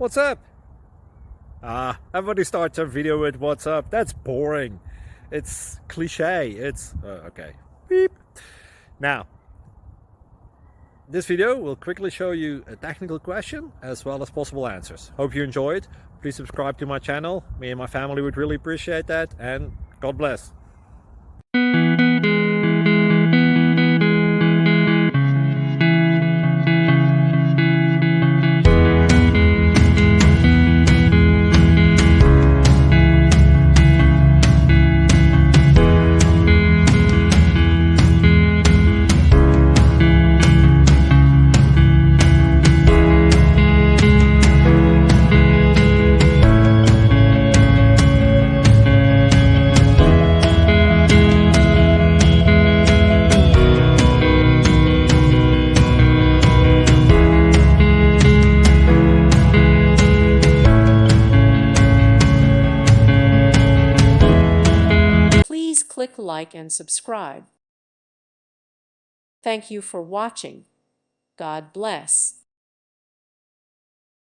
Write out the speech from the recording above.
What's up? Everybody starts a video with what's up. That's boring. It's cliche. It's okay. Beep. Now, this video will quickly show you a technical question as well as possible answers. Hope you enjoyed. Please subscribe to my channel. Me and my family would really appreciate that, and God bless. Please click like and subscribe. Thank you for watching. God bless.